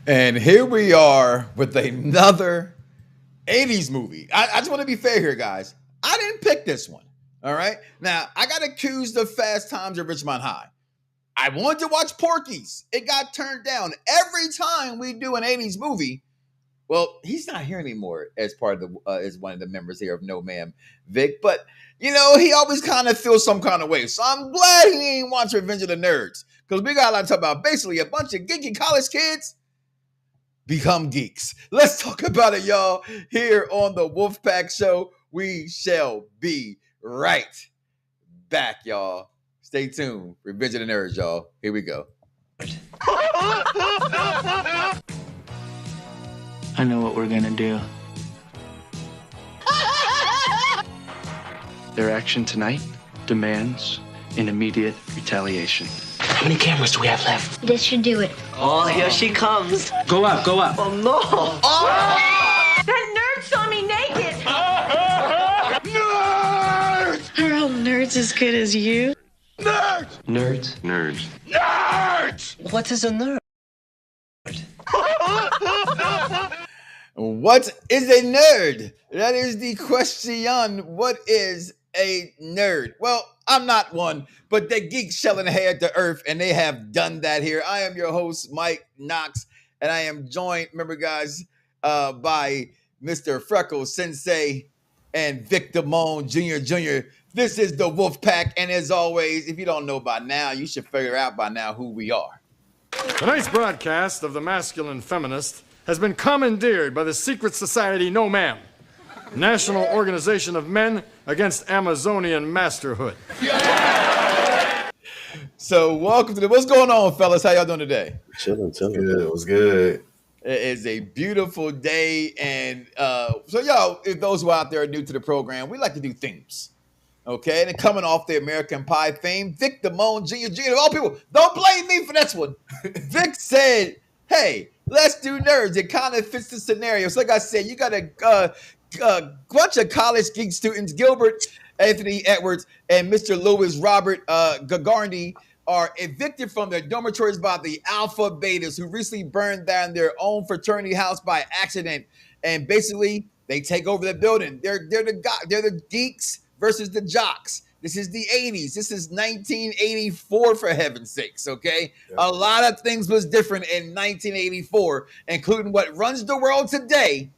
And here we are with another 80s movie. I just want to be fair here, guys. I didn't pick this one. All right. Now, I got accused of Fast Times at Ridgemont High. I wanted to watch Porky's. It got turned down. Every time we do an 80s movie, well, he's not here anymore as part of the as one of the members here of No Ma'am Vic, but he always kind of feels some kind of way. So I'm glad he ain't watch Revenge of the Nerds. Because we got a lot to talk about basically a bunch of geeky college kids become geeks. Let's talk about it, y'all. Here on the Wolfpack Show, we shall be right back, y'all. Stay tuned. Revenge of the Nerds, y'all. Here we go. I know what we're gonna do. Their action tonight demands an immediate retaliation. How many cameras do we have left? This should do it. Oh, here she comes. Go up, go up. Oh, no. Oh! That nerd saw me naked. Nerds! Are all nerds as good as you? Nerds! Nerds. Nerds! Nerds! What is a nerd? What is a nerd? That is the question. What is a nerd? Well, I'm not one, but the geeks shall inherit the earth, and they have done that here. I am your host, Mike Knox, and I am joined, remember, guys, by Mr. Freckles Sensei and Victor Moan Jr. This is the Wolf Pack, and as always, if you don't know by now, you should figure out by now who we are. Tonight's broadcast of The Masculine Feminist has been commandeered by the secret society No Ma'am, National Organization of Men Against Amazonian Masterhood. So welcome to what's going on, fellas? How y'all doing today? Chilling. Good. It was good. It is a beautiful day, and so y'all, if those who out there are new to the program, we like to do themes. Okay, and coming off the American Pie fame, Vic Damone Jr. Of all people, don't blame me for this one. Vic said, "Hey, let's do nerds." It kind of fits the scenario. So like I said, you got a bunch of college geek students, Gilbert, Anthony Edwards, and Mr. Lewis Robert Gagarni, are evicted from their dormitories by the Alpha Betas, who recently burned down their own fraternity house by accident. And basically, they take over the building. They're the geeks versus the jocks. This is the 80s. This is 1984, for heaven's sakes, okay? Yep. A lot of things was different in 1984, including what runs the world today,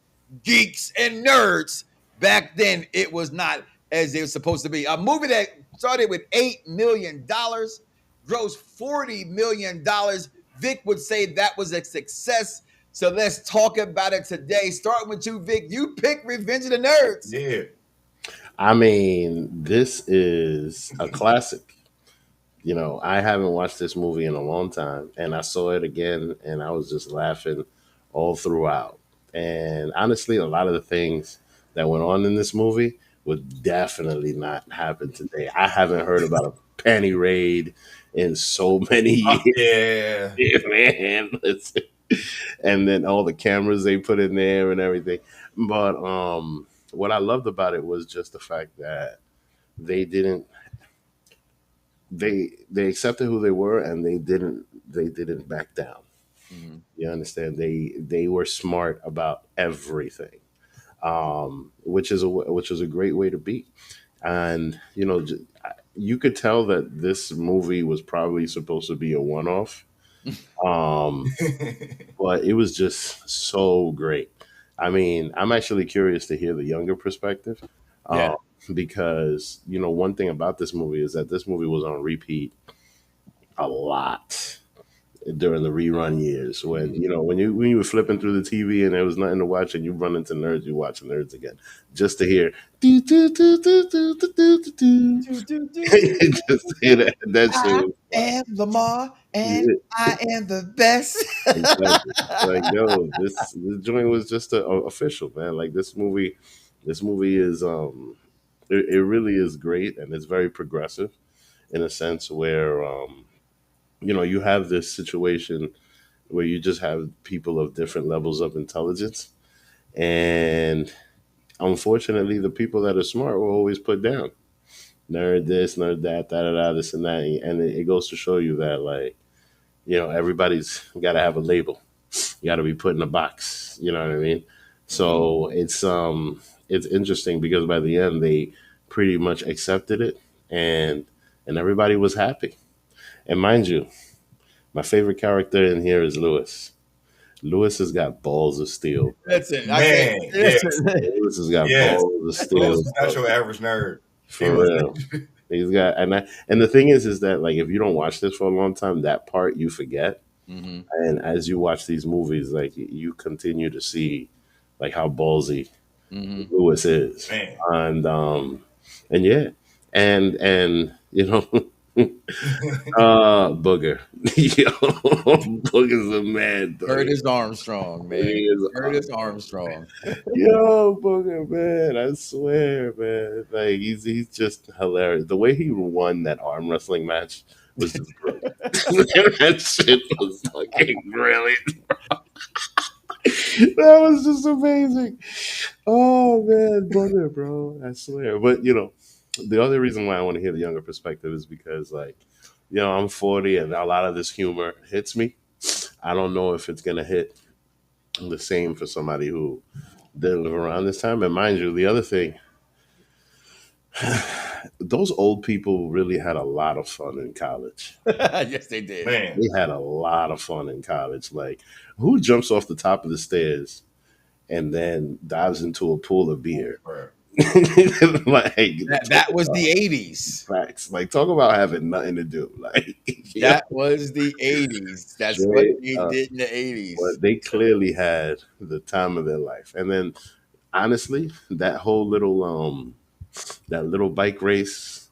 geeks and nerds. Back then, it was not as it was supposed to be. A movie that started with $8 million, grossed $40 million. Vic would say that was a success. So let's talk about it today. Starting with you, Vic. You picked Revenge of the Nerds. Yeah. I mean, this is a classic. I haven't watched this movie in a long time, and I saw it again, and I was just laughing all throughout. And honestly, a lot of the things that went on in this movie would definitely not happen today. I haven't heard about a panty raid in so many years. Yeah. Man. And then all the cameras they put in there and everything. But what I loved about it was just the fact that they accepted who they were, and they didn't back down. Mm-hmm. You understand? They were smart about everything, which is a great way to be. And you could tell that this movie was probably supposed to be a one-off, but it was just so great. I mean, I'm actually curious to hear the younger perspective, because one thing about this movie is that this movie was on repeat a lot during the rerun years, when you were flipping through the TV and there was nothing to watch and you run into Nerds, you watch Nerds again just to hear just to hear that shit. I am Lamar and I am the best. Exactly. Like, yo, this joint was just official, man. Like, this movie is it really is great, and it's very progressive in a sense where you have this situation where you just have people of different levels of intelligence. And unfortunately, the people that are smart were always put down. Nerd this, nerd that, da-da-da, this and that. And it goes to show you that, like, everybody's got to have a label. You got to be put in a box. You know what I mean? So it's interesting because by the end they pretty much accepted it, and everybody was happy. And mind you, my favorite character in here is Lewis. Lewis has got balls of steel. Listen, I Man, can't. yes, Lewis has got yes. balls of Lewis steel. was not your average nerd. He For was. real. He's got and the thing is that like if you don't watch this for a long time, that part you forget. Mhm. And as you watch these movies, like you continue to see like how ballsy Mhm. Lewis is. Man. And yeah. And you know Booger. Yo, Booger's a man, dog. Curtis Armstrong, man. He is Curtis Armstrong. Yo, Booger, man, I swear, man. Like he's just hilarious. The way he won that arm wrestling match was just brilliant. That shit was fucking brilliant. That was just amazing. Oh man, Booger, bro. I swear. But you know, the other reason why I want to hear the younger perspective is because like, you know, I'm 40 and a lot of this humor hits me. I don't know if it's gonna hit the same for somebody who didn't live around this time. And mind you, the other thing, those old people really had a lot of fun in college. Yes, they did. Man. They had a lot of fun in college. Like, who jumps off the top of the stairs and then dives into a pool of beer? Like That was the 80s. facts. Like, talk about having nothing to do. Like, That was the 80s. That's Straight what they up. did in the 80s. but they clearly had the time of their life. And then, honestly, that little bike race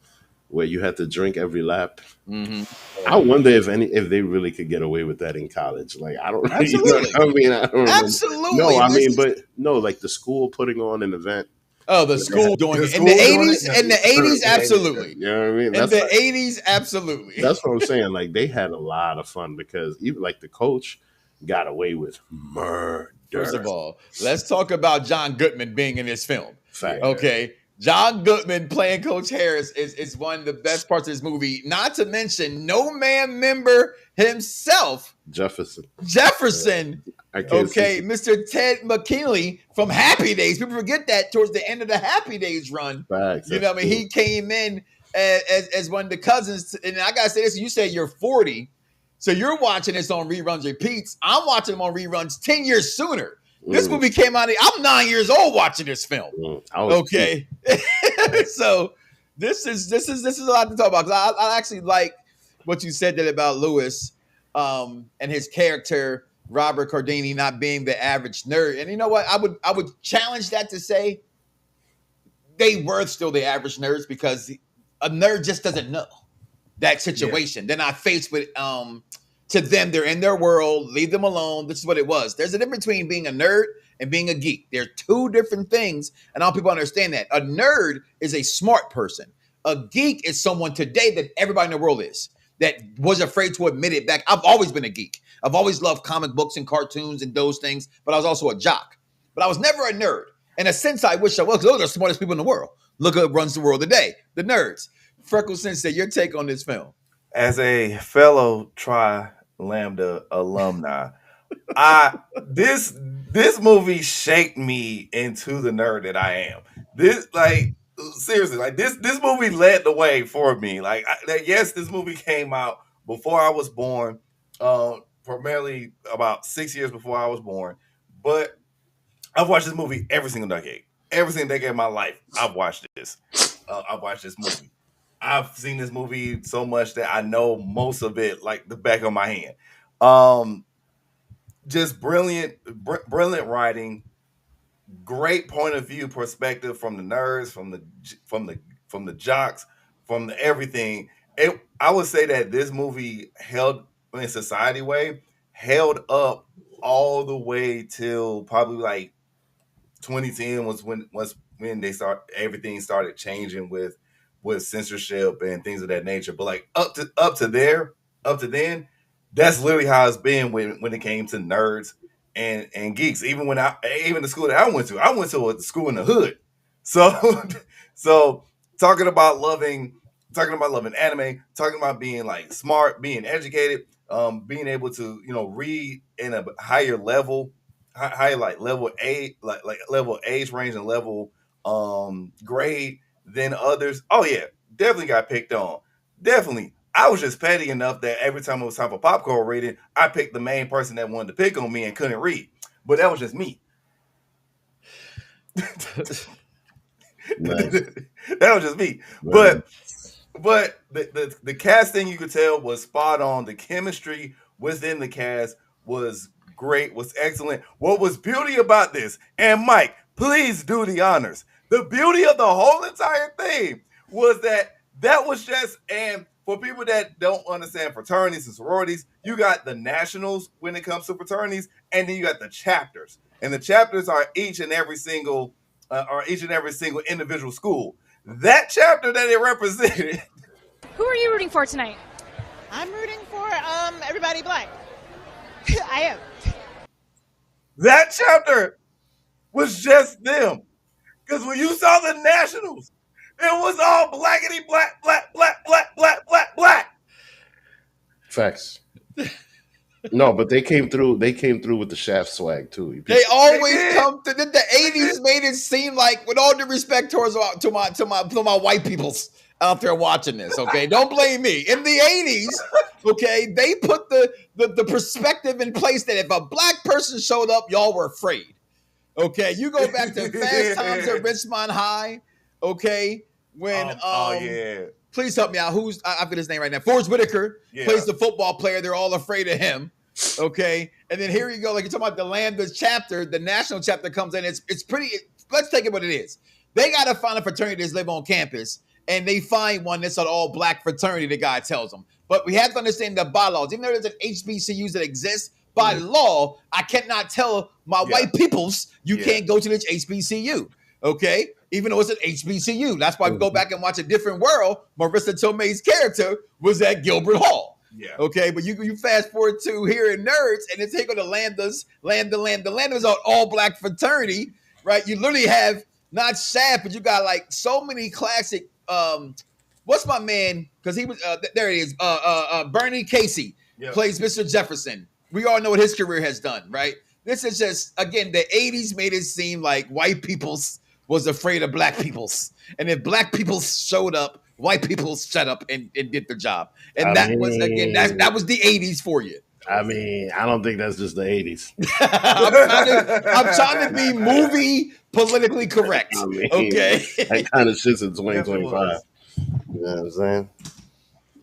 where you had to drink every lap. Mhm. I wonder if they really could get away with that in college. Like I don't, you know Absolutely. what I mean, I don't remember. Absolutely. No, I This mean, is- but no, like the school putting on an event. Oh, the school doing The it. In school the doing 80s, it? in the 80s, absolutely. You know what I mean? In That's the like- 80s, absolutely. that's what I'm saying. Like they had a lot of fun because even like the coach got away with murder. First of all, let's talk about John Goodman being in this film. Fact. Okay. John Goodman playing Coach Harris is one of the best parts of this movie. Not to mention No Man member himself, Jefferson. I can't Okay, see- Mr. Ted McKinley from Happy Days. People forget that towards the end of the Happy Days run. Facts. You know what I mean? He came in as one of the cousins. And I got to say this, you say you're 40. So you're watching this on reruns, repeats. I'm watching them on reruns 10 years sooner. This movie came out, I'm 9 years old watching this film. I was Okay. So this is a lot to talk about. 'Cause I actually like what you said that about Lewis and his character, Robert Cardini, not being the average nerd. And you know what? I would challenge that to say they were still the average nerds because a nerd just doesn't know that situation. They're not faced with to them, they're in their world, leave them alone. This is what it was. There's a difference between being a nerd and being a geek. They're two different things, and all people understand that. A nerd is a smart person. A geek is someone today that everybody in the world is, that was afraid to admit it back. I've always been a geek. I've always loved comic books and cartoons and those things, but I was also a jock. But I was never a nerd. In a sense, I wish I was, because those are the smartest people in the world. Look at what runs the world today, the nerds. Freckle Sensei, your take on this film. As a fellow Tri Lambda alumni, this movie shaped me into the nerd that I am. This seriously, this movie led the way for me. Yes, this movie came out before I was born, primarily about 6 years before I was born. But I've watched this movie every single decade of my life. I've watched this. I've watched this movie. I've seen this movie so much that I know most of it like the back of my hand. Just brilliant writing, great point of view perspective from the nerds, from the jocks, from the everything. I would say that this movie held in society way held up all the way till probably like 2010 was when everything started changing with censorship and things of that nature. But like up to then, that's literally how it's been when it came to nerds and geeks. Even the school that I went to a school in the hood. So talking about talking about loving anime, talking about being like smart, being educated, being able to read in a higher level, higher like level A, like level age range and level grade than others. Oh yeah, definitely got picked on. Definitely. I was just petty enough that every time it was time for popcorn reading, I picked the main person that wanted to pick on me and couldn't read. But that was just me. Nice. That was just me. Right. But the casting, you could tell, was spot on. The chemistry within the cast was great, was excellent. What was beauty about this? And Mike, please do the honors. The beauty of the whole entire thing was that was just, and for people that don't understand fraternities and sororities, you got the nationals when it comes to fraternities, and then you got the chapters. And the chapters are each and every single individual school. That chapter that it represented. Who are you rooting for tonight? I'm rooting for everybody black. I am. That chapter was just them. Because when you saw the nationals, it was all blackity black, black, black, black, black, black, black. Facts. No, but they came through. They came through with the Shaft swag too. They always come to the 80s. Made it seem like, with all due respect towards to my white peoples out there watching this, okay, don't blame me. In the 80s, okay, they put the perspective in place that if a black person showed up, y'all were afraid. Okay, you go back to Fast Times at Richmond High, okay, when yeah. Please help me out. I forget his name right now. Forrest Whitaker plays the football player. They're all afraid of him. Okay. And then here you go. Like you're talking about the Lambda chapter, the national chapter comes in. It's pretty. Let's take it what it is. They got to find a fraternity that's live on campus, and they find one that's an all black fraternity, the guy tells them. But we have to understand the bylaws. Even though there's an HBCUs that exist, by law, I cannot tell my white peoples you can't go to this HBCU. Okay? Even though it's an HBCU. That's why we go back and watch A Different World. Marissa Tomei's character was at Gilbert Hall. Yeah. Okay, but you fast forward to here in Nerds, and it's take on the Lambdas are all black fraternity, right? You literally have not Shaft, but you got like so many classic. What's my man? Because he was there. It is. Bernie Casey plays Mr. Jefferson. We all know what his career has done, right? This is just, again, the 80s made it seem like white peoples was afraid of black peoples. And if black people showed up, white people shut up and did their job. And that was the 80s for you. I mean, I don't think that's just the 80s. I'm trying to be movie politically correct. I mean, okay. That kind of shit's in 2025. You know what I'm saying?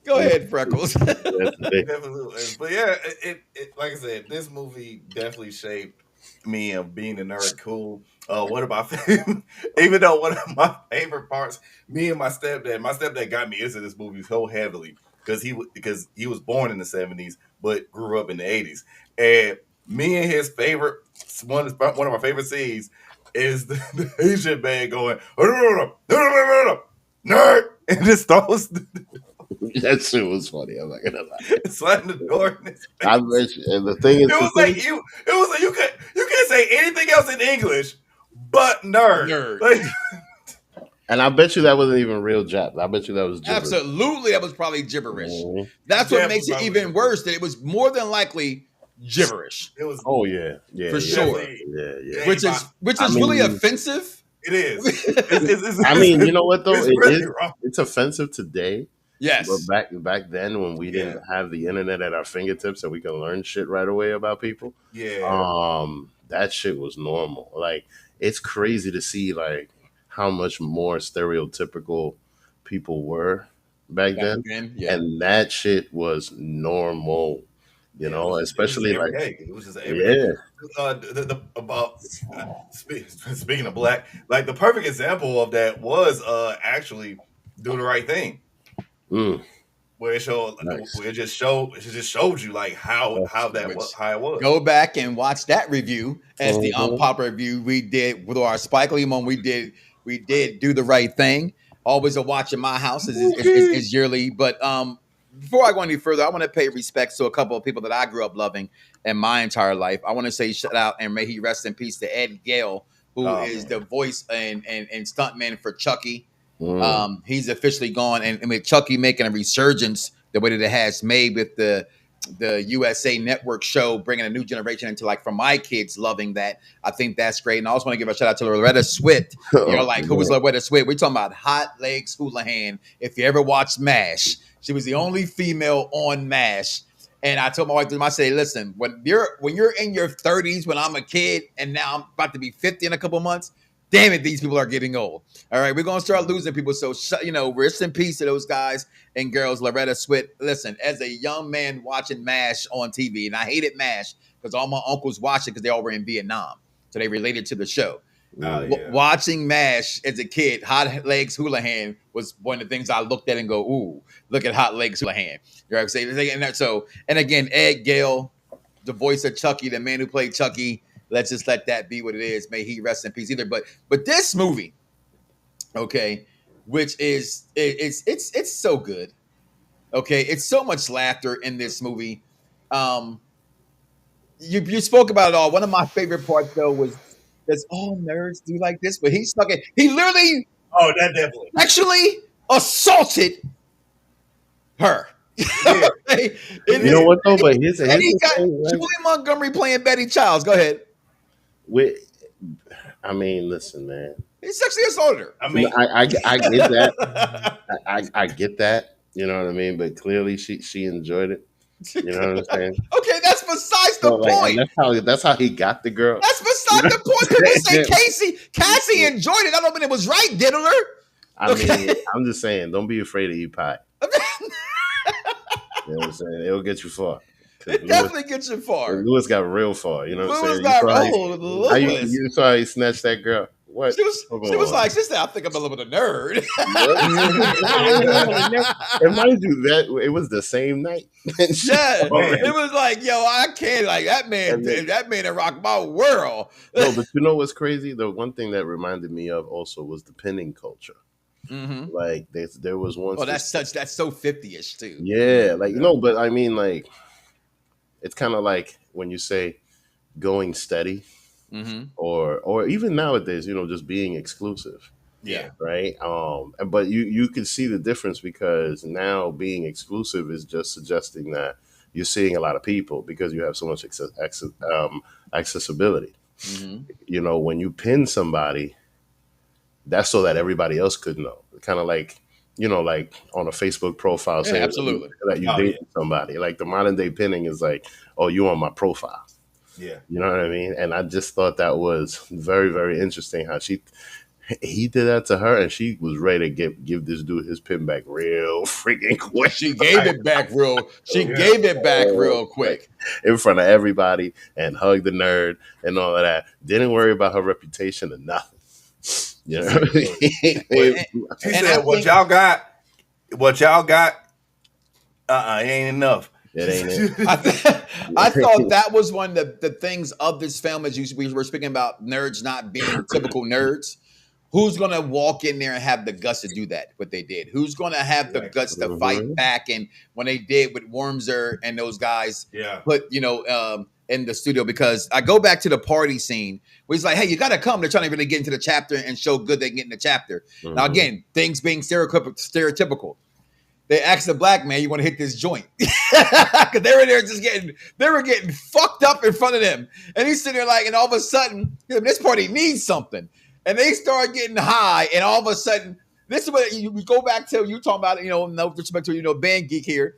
Go ahead, Freckles. Definitely. But yeah, it like I said, this movie definitely shaped me of being a nerd. Cool. One of my even though one of my favorite parts, me and my stepdad got me into this movie so heavily because he was born in the 70s but grew up in the 80s. And me and his favorite one of my favorite scenes is the Asian man going nerd and just throws that shit was funny. I'm not gonna lie. Slapping the door in his face. I bet you, and the thing is, it was like you can't say anything else in English but nerd. Like, and I bet you that wasn't even real Jap. I bet you that was gibberish. Absolutely, that was probably gibberish. Mm-hmm. That's what makes it even worse. That it was more than likely gibberish. It was. Oh yeah, for sure. Yeah. Which is really offensive. It is. It's, I mean, you know what though? Really it's offensive today. Yes. But back then when we didn't have the internet at our fingertips and we could learn shit right away about people. Yeah. That shit was normal. Like, it's crazy to see like how much more stereotypical people were back then. And that shit was normal. You know, especially like it was just about speaking of black, like the perfect example of that was actually Do the Right Thing. Where it showed, where it just showed you like how it was. Go back and watch that review as the unpopular review we did with our Spike Lee one. We did Do the Right Thing. Always a watch in my house is yearly. But before I go any further, I want to pay respects to a couple of people that I grew up loving in my entire life. I want to say shout out and may he rest in peace to Ed Gale, who is the voice and stuntman for Chucky. He's officially gone, and with Chucky making a resurgence the way that it has made with the USA Network show, bringing a new generation into, like, from my kids loving that. I think that's great. And I also want to give a shout out to Loretta Swit. You're like, who was Loretta Swit? We're talking about Hot Legs Houlihan. If you ever watched MASH, she was the only female on MASH. And I told my wife, I say, listen, when you're in your 30s, when I'm a kid, and now I'm about to be 50 in a couple months, damn it, these people are getting old. All right, we're going to start losing people. So, rest in peace to those guys and girls. Loretta Swit, listen, as a young man watching MASH on TV, and I hated MASH because all my uncles watched it because they all were in Vietnam. So they related to the show. Watching MASH as a kid, Hot Legs Houlihan was one of the things I looked at and go, ooh, look at Hot Legs Houlihan. You know what I'm saying? And again, Ed Gale, the voice of Chucky, the man who played Chucky, let's just let that be what it is. May he rest in peace either. But this movie, okay, which is it's so good. Okay, it's so much laughter in this movie. You spoke about it all. One of my favorite parts though was does all nerds do like this? But he stuck it. He literally that definitely sexually assaulted her. Yeah. You know what though? But here's he got Julie Montgomery playing Betty Childs. Go ahead. I mean, listen, man. He sexually assaulted her. I mean, I get that. I get that. You know what I mean? But clearly, she enjoyed it. You know what I'm saying? Okay, that's besides the point. That's how he got the girl. That's beside the point. People say Cassie enjoyed it. I don't mean it was right, diddler. I mean, I'm just saying, don't be afraid to eat pie. You know what I'm saying? It'll get you far. It definitely gets you far. Lewis got real far. You know what I'm saying? Lewis. You saw how he snatched that girl. What? She was like, sister, I think I'm a little bit of a nerd. And mind you, it was the same night. Yeah, it was like, yo, I can't, like, that man that rocked my world. No, but you know what's crazy? The one thing that reminded me of also was the pinning culture. Mm-hmm. Like there was one. Oh, that's so 50-ish too. Yeah, like no, but I mean, like, it's kind of like when you say going steady. Mm-hmm. Or even nowadays, just being exclusive. Yeah. Right. But you can see the difference because now being exclusive is just suggesting that you're seeing a lot of people because you have so much accessibility. Mm-hmm. When you pin somebody, that's so that everybody else could know. Kind of like, like on a Facebook profile saying absolutely that you dating somebody. Like the modern day pinning is like, oh, you on my profile. Yeah. You know what I mean? And I just thought that was very, very interesting how he did that to her and she was ready to give this dude his pin back real freaking quick. She gave it back real quick. In front of everybody and hugged the nerd and all of that. Didn't worry about her reputation or nothing. You know what I mean? She said, what y'all got, it ain't enough. It ain't it. I thought that was one of the things of this film, as we were speaking about nerds not being typical nerds. Who's going to walk in there and have the guts to do that, what they did? Who's going to have the guts to fight back? And when they did with Wormser and those guys put, in the studio, because I go back to the party scene where he's like, hey, you got to come. They're trying to really get into the chapter and show good they can get in the chapter. Mm-hmm. Now, again, things being stereotypical. They asked the black man, you want to hit this joint? Because they were there they were getting fucked up in front of them. And he's sitting there like, and all of a sudden, this party needs something. And they start getting high, and all of a sudden, this is what we go back to, you talking about, no respect to, band geek here.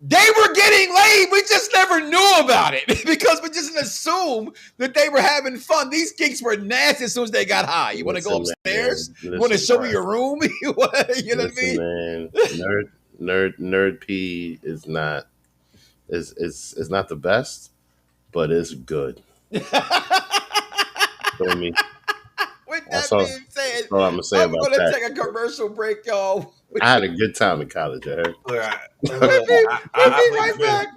They were getting laid. We just never knew about it because we just assumed that they were having fun. These geeks were nasty as soon as they got high. You want to go upstairs? You want to show me your room? You know what I mean? Man, nerd P is not not the best, but it's good. Feel me? With that being said, all I'm gonna say about that. I'm going to take a commercial break, y'all. I had a good time in college, I heard. We'll be right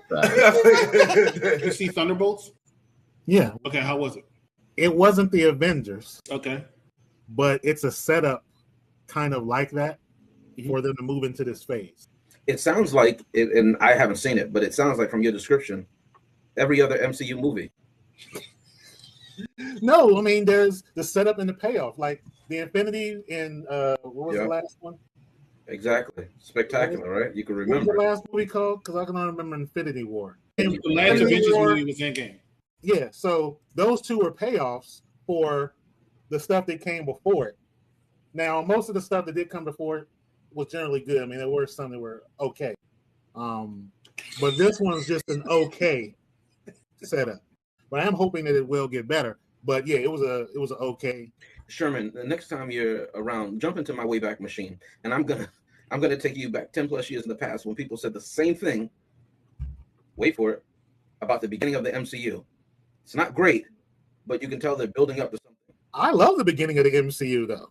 back. You see Thunderbolts? Yeah. Okay, how was it? It wasn't the Avengers. Okay. But it's a setup kind of like that for them to move into this phase. It sounds like, and I haven't seen it, but it sounds like from your description, every other MCU movie. No, I mean there's the setup and the payoff, like the Infinity in what was the last one? Exactly, spectacular, right? You can What was remember. the last movie called? Because I can only remember Infinity War. The last Avengers movie was Endgame. Yeah, so those two were payoffs for the stuff that came before it. Now, most of the stuff that did come before it was generally good. I mean, there were some that were okay, but this one's just an okay setup. But I'm hoping that it will get better. But yeah, it was an okay. Sherman, the next time you're around, jump into my Wayback Machine, and I'm gonna take you back 10 plus years in the past when people said the same thing. Wait for it, about the beginning of the MCU. It's not great, but you can tell they're building up to something. I love the beginning of the MCU though.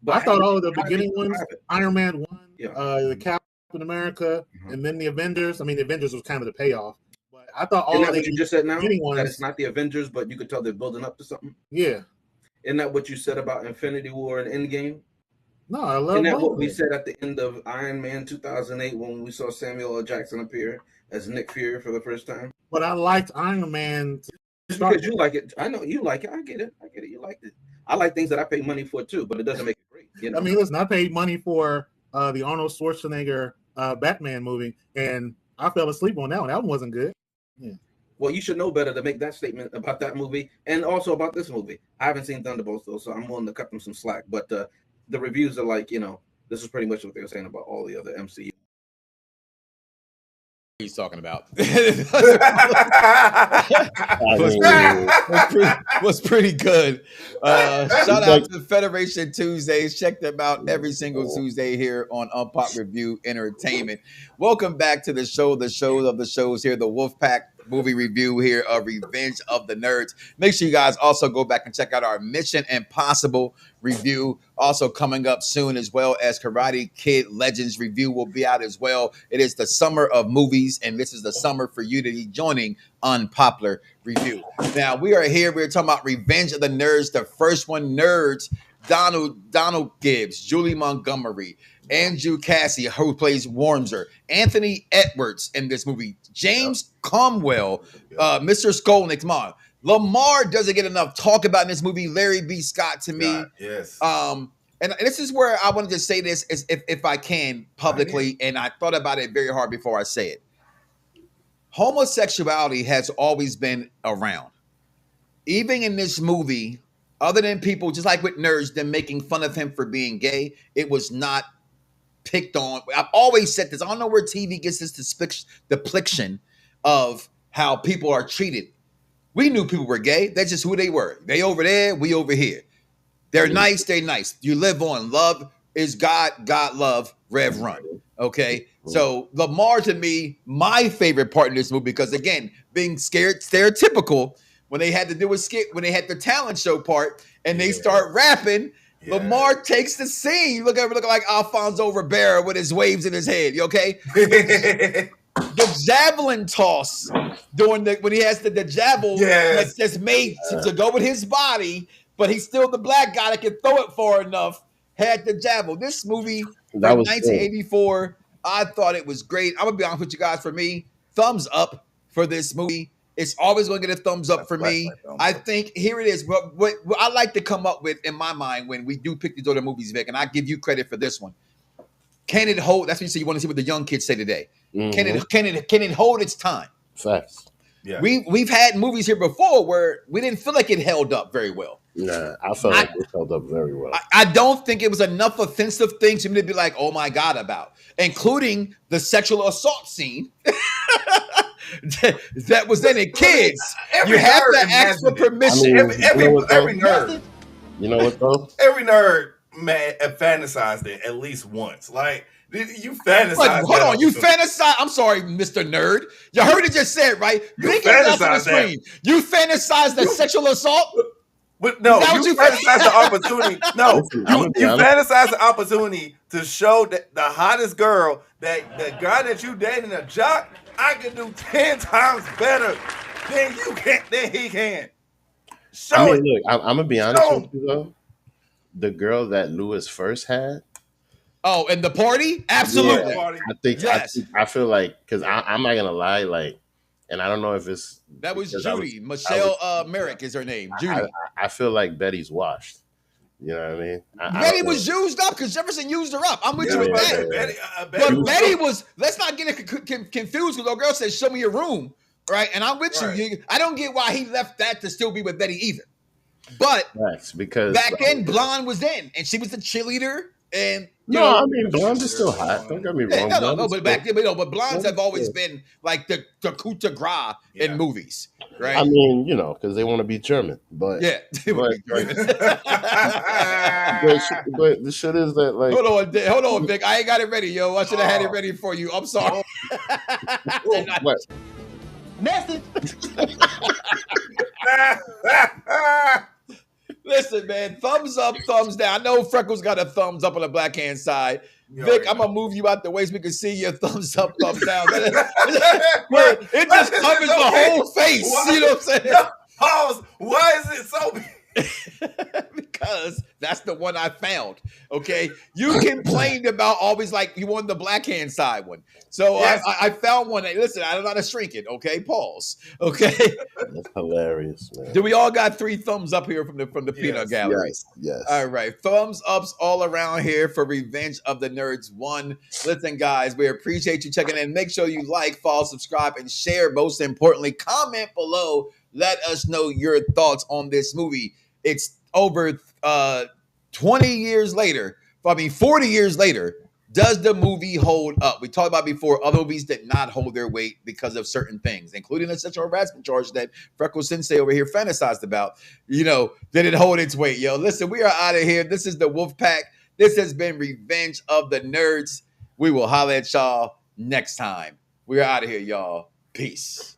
But I thought all of the beginning ones, Iron Man 1, the Captain America, and then the Avengers. I mean, the Avengers was kind of the payoff. But I thought all Isn't of that what you just said now? ones, That it's not the Avengers, but you could tell they're building up to something. Yeah. Isn't that what you said about Infinity War and Endgame? No, I love. Isn't that what we said at the end of Iron Man 2008 when we saw Samuel L. Jackson appear as Nick Fury for the first time? But I liked Iron Man. Just because you like it, I know you like it. I get it. You liked it. I like things that I pay money for too, but it doesn't make it great. You know? I mean, listen, I paid money for the Arnold Schwarzenegger Batman movie, and I fell asleep on that one. That one wasn't good. Yeah. Well, you should know better to make that statement about that movie and also about this movie. I haven't seen Thunderbolts though, so I'm willing to cut them some slack. But the reviews are like, this is pretty much what they were saying about all the other MCU. He's talking about was pretty good. Shout out to Federation Tuesdays. Check them out every single Tuesday here on Unpopular Review Entertainment. Welcome back to the show of the shows here, the Wolfpack movie review here of Revenge of the Nerds. Make sure you guys also go back and check out our Mission Impossible review, also coming up soon, as well as Karate Kid Legends review will be out as well. It is the summer of movies, and this is the summer for you to be joining Unpopular Review. Now, we're talking about Revenge of the Nerds, the first one, Nerds, Donald Gibbs, Julie Montgomery, Andrew Cassie, who plays Wormser, Anthony Edwards in this movie, James Cromwell, Mr. Skolnick, Lamar doesn't get enough talk about in this movie. Larry B. Scott to me. Yes. And this is where I wanted to say this, if I can, publicly, and I thought about it very hard before I say it. Homosexuality has always been around. Even in this movie, other than people, just like with Nerds, them making fun of him for being gay, it was not picked on. I've always said this. I don't know where TV gets this depiction of how people are treated. We knew people were gay. That's just who they were. They over there, we over here. They're nice, they nice. You live on. Love is God, God love, Rev run. Okay? So Lamar, to me, my favorite part in this movie, because again, being stereotypical, when they had to do a skit, when they had the talent show part, and they start rapping, Lamar takes the scene. Look like Alfonso Ribeiro with his waves in his head. You okay? The javelin toss when he has the javelin that's made to go with his body, but he's still the black guy that can throw it far enough. Had the javelin. This movie from 1984, cool. I thought it was great. I'm gonna be honest with you guys. For me, thumbs up for this movie. It's always going to get a thumbs up for me. I think here it is. What I like to come up with in my mind when we do pick these other movies, Vic, and I give you credit for this one. Can it hold? That's what you say. You want to see what the young kids say today. Mm-hmm. Can it hold its time? Facts. Yeah. We've had movies here before where we didn't feel like it held up very well. Nah, I felt like it held up very well. I don't think it was enough offensive things for me to be like, oh my God, about, including the sexual assault scene. That was in it. Kids, you have to ask for permission. Every nerd. You know what though? Every nerd fantasized it at least once. Like you fantasize. Hold on, you fantasize. I'm sorry, Mr. Nerd. You heard it just said, right? You fantasize that. You fantasize the sexual assault. But no, you fantasize the opportunity. No, you fantasize the opportunity to show that the hottest girl, that the guy that you dating, a jock, I can do 10 times better than you can, than he can. Look, I'm gonna be honest with you though. The girl that Lewis first had. Oh, and the party? Absolutely. Yeah, I think I feel like, because I'm not gonna lie, like and I don't know if it's That was because Judy. Michelle Merrick is her name. Judy. I feel like Betty's washed. You know what I mean? Betty was used up because Jefferson used her up. I'm with you with that. Betty But Betty was. Let's not get it confused. Because old girl said, "Show me your room," right? And I'm with you. I don't get why he left that to still be with Betty either. But that's because back then, Blonde was in, and she was the cheerleader. And I mean, Blonde is still hot. Don't get me wrong. No, but back then, but blondes have always been like the coup de grace in movies, right? I mean, because they want to be German, but yeah, they want to be German. but the shit is that, like, hold on, Vic. I ain't got it ready, yo. I should have had it ready for you. I'm sorry. What? Message. Listen, man, thumbs up, thumbs down. I know Freckles got a thumbs up on the black hand side. Vic, I'm gonna move you out the way so we can see your thumbs up, thumbs down. It just covers the whole face. You know what I'm saying? Pause. Why is it so big? Because that's the one I found. Okay, you complained about always like you wanted the black hand side one, so yes. I found one. Listen, I don't know how to shrink it. Okay, pause. Okay, that's hilarious, man. Do we all got 3 thumbs up here from the peanut gallery? Yes. All right, thumbs ups all around here for Revenge of the Nerds 1. Listen, guys, we appreciate you checking in. Make sure you like, follow, subscribe, and share. Most importantly, comment below. Let us know your thoughts on this movie. It's over 20 years later. 40 years later. Does the movie hold up? We talked about before, other movies did not hold their weight because of certain things, including the sexual harassment charge that Freckle Sensei over here fantasized about. Did it hold its weight, yo? Listen, we are out of here. This is the Wolf Pack. This has been Revenge of the Nerds. We will holler at y'all next time. We are out of here, y'all. Peace.